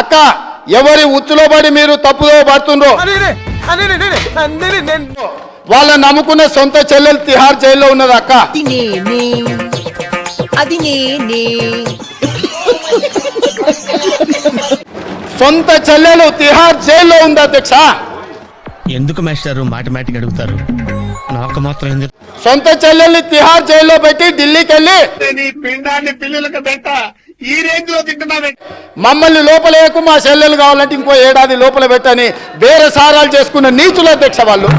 అక్క ఎవరి ఉచ్చులో పడి మీరు తప్పుదో పడుతుండ్రో వాళ్ళ నమ్ముకున్న సొంత చెల్లెలు తిహార్ జైల్లో ఉన్నది అక్క. సొంత చెల్లెలు తిహార్ జైల్లో ఉంది అధ్యక్ష. ఎందుకు మాస్టారు మాటమాటికి అడుగుతారు? నాకు మాత్రం ఎందుకు? సొంత చెల్లెల్ని తిహార్ జైల్లో పెట్టి ఢిల్లీకి వెళ్ళి పిండాన్ని పిల్లలకు పెట్ట ఈ రేంజ్ లో తింటున్నావే. మమ్మల్ని లోపలేకు మా చెల్లెలు కావాలంటే ఇంకో ఏడాది లోపల పెట్టని వేరే సారాలు చేసుకున్న నీచుల అధ్యక్ష వాళ్ళు.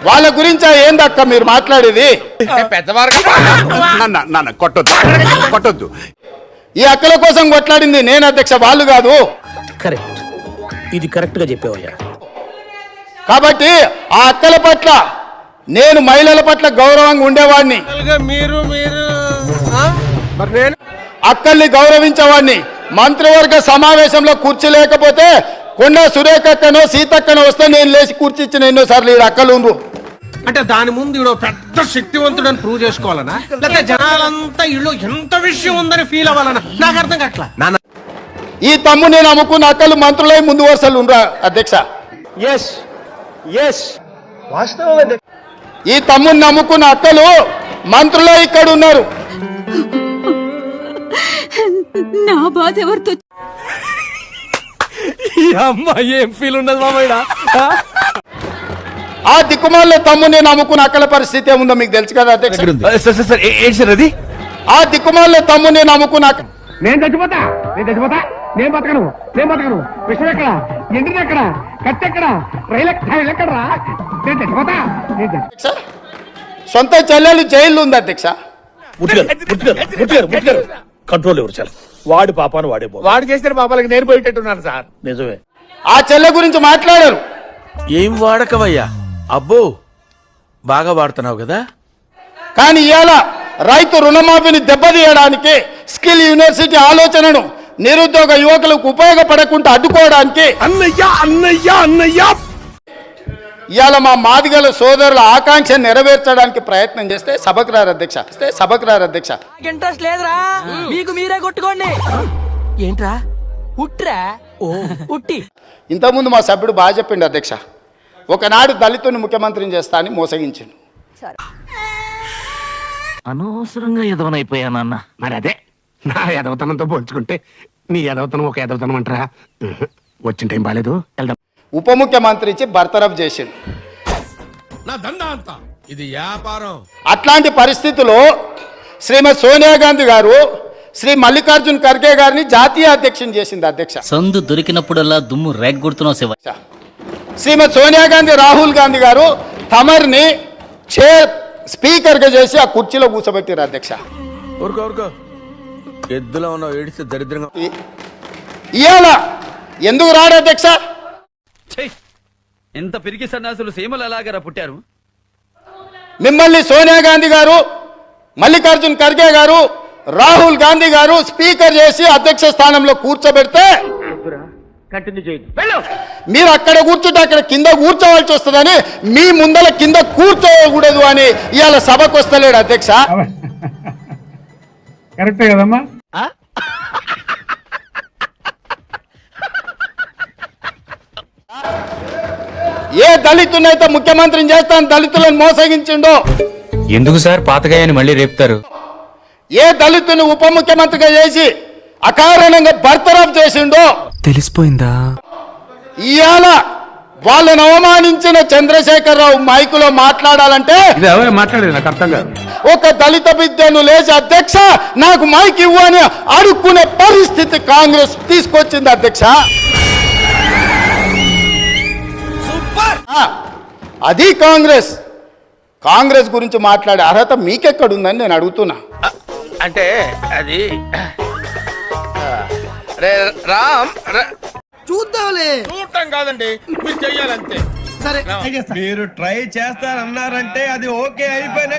వాళ్ళ గురించి ఏందక్క మీరు మాట్లాడేది? కొట్టొద్దు. ఈ అక్కల కోసం కొట్లాడింది నేను అధ్యక్ష, వాళ్ళు కాదు. కరెక్ట్, ఇది కరెక్ట్ గా చెప్పావయ్యా. కాబట్టి ఆ అక్కల పట్ల నేను మహిళల పట్ల గౌరవంగా ఉండేవాడిని, అక్కల్ని గౌరవించేవాడిని. మంత్రివర్గ సమావేశంలో కూర్చో లేకపోతే కొండా సురేఖక్కనో సీతక్కనో వస్తే నేను లేచి కూర్చిచ్చిన ఎన్నోసార్లు ఈ అక్కలు ఉండ్రు. అంటే దాని ముందు ఈడో పెద్ద శక్తివంతుడని ప్రూవ్ చేసుకోవాలనా, లేకపోతే జనాలంతా ఇళ్ళు ఎంత విషయం ఉందని ఫీల్ అవ్వాలనా? నాకు అర్థం కావట్లా. ఈ తమ్ముని నమ్ముకున్న అక్కలు మంత్రులై ముందు వరుసలు ఉండరా అధ్యక్ష? ఈ తమ్ముని నమ్ముకున్న అక్కలు మంత్రులై ఇక్కడ ఉన్నారు. నా బాధ ఎవరితో? ఏం ఫీల్ ఉండదు మామయ్య. ఆ దిక్కుమాల తమ్ముని నమ్ముకున్న అక్కల పరిస్థితి ఏముందో మీకు తెలుసు కదా అధ్యక్ష. అది ఆ దిక్కుమాల తమ్ముని నమ్ముకున్న నేను చచ్చిపోతా నేను బతకను విషయం ఎక్కడ, ఎండిది ఎక్కడ, కత్తి ఎక్కడ, రైలు ఎక్కడరా? నేను చచ్చిపోతా. సొంత చెల్లెలు జైలు ఉంది అధ్యక్ష. కంట్రోల్ ఎవరు చాలు. వాడి పాపాను వాడే వాడు చేసిన పాపాలకి నేను పోయేటట్టున్నాను సార్. నిజమే. ఆ చెల్లె గురించి మాట్లాడారు. ఏం వాడకవయ్యా? అబ్బో బాగా వాడుతున్నావు కదా. కానీ ఇవాళ రైతు రుణమాఫీని దెబ్బతీయడానికి, స్కిల్ యూనివర్సిటీ ఆలోచనను నిరుద్యోగ యువకులకు ఉపయోగపడకుండా అడ్డుకోవడానికి ఇవాళ మా మాదిగల సోదరుల ఆకాంక్ష నెరవేర్చడానికి ప్రయత్నం చేస్తే సభకు రారు అధ్యక్ష. ఇంట్రెస్ట్ లేదురా, మీకు మీరే కొట్టుకోండి. ఏంట్రా ఉట్రా? ఓ ఉట్టి. ఇంతకుముందు మా సభ్యుడు బాగా చెప్పిండు అధ్యక్ష, ఒకనాడు దళితుని ముఖ్యమంత్రిని చేస్తా అని మోసగించిండు. అనవసరంగా ఎదవనైపోయానన్న. మరి అదే నా ఎదవతనంతో పోల్చుకుంటే నీ ఎదవతనం ఒక ఎదవతనం అంటారా? వచ్చిన టైం బాలేదు, వెళ్దాం. ఉప ముఖ్యమంత్రి ఇచ్చి బర్తరఫ్ చేసిండు. నా దందా అంతా ఇది వ్యాపారం. అట్లాంటి పరిస్థితుల్లో శ్రీమతి సోనియా గాంధీ గారు శ్రీ మల్లికార్జున్ ఖర్గే గారిని జాతీయ అధ్యక్షుని చేసింది అధ్యక్ష. సందు దొరికినప్పుడల్లా దుమ్ము రేగొడుతున్నావు శివ. శ్రీమతి సోనియా గాంధీ రాహుల్ గాంధీ గారు తమర్ని స్పీకర్ గా చేసి ఆ కుర్చీలో కూర్చోబెట్టారు అధ్యక్ష. ఊరుకో ఎద్దులో ఉన్నావు, ఏడిస్తే దరిద్రంగా. ఇవాళ ఎందుకు రాడు అధ్యక్ష? ఎంత పిరికి సన్నాసులు సీమలు ఎలాగరా పుట్టారు? మిమ్మల్ని సోనియా గాంధీ గారు, మల్లికార్జున్ ఖర్గే గారు, రాహుల్ గాంధీ గారు స్పీకర్ చేసి అధ్యక్ష స్థానంలో కూర్చోబెడితే మీరు అక్కడ కూర్చుంటే అక్కడ కింద కూర్చోవాల్సి వస్తుందని మీ ముందల కింద కూర్చోకూడదు అని ఇవాళ సభకు వస్తలేడు అధ్యక్ష. కరెక్టే కదమ్మా. ఏ దళితునైతే ముఖ్యమంత్రిని చేస్తాను దళితులను మోసగించిండో, ఎందుకు సార్ పాతగాయని మళ్ళీ రేపుతారు? ఏ దళితుని ఉప ముఖ్యమంత్రిగా చేసి అకారణంగా బర్తరఫ్ చేసిండో తెలిసిపోయిందా? ఇవాళ వాళ్ళను అవమానించిన చంద్రశేఖరరావు మైకులో మాట్లాడాలంటే మాట్లాడేది నాకు అర్థం కాదు. ఒక దళిత బిడ్డను లేచి అధ్యక్ష నాకు మైక్ ఇవ్వు అని అడుక్కునే పరిస్థితి కాంగ్రెస్ తీసుకొచ్చింది అధ్యక్ష. అది కాంగ్రెస్ గురించి మాట్లాడే అర్హత మీకెక్కడుందని నేను అడుగుతున్నా. అంటే అది రామ్ చూడటం కాదండి, మీరు చెయ్యాలంతే. మీరు ట్రై చేస్తారన్నారంటే అది ఓకే అయిపోయిన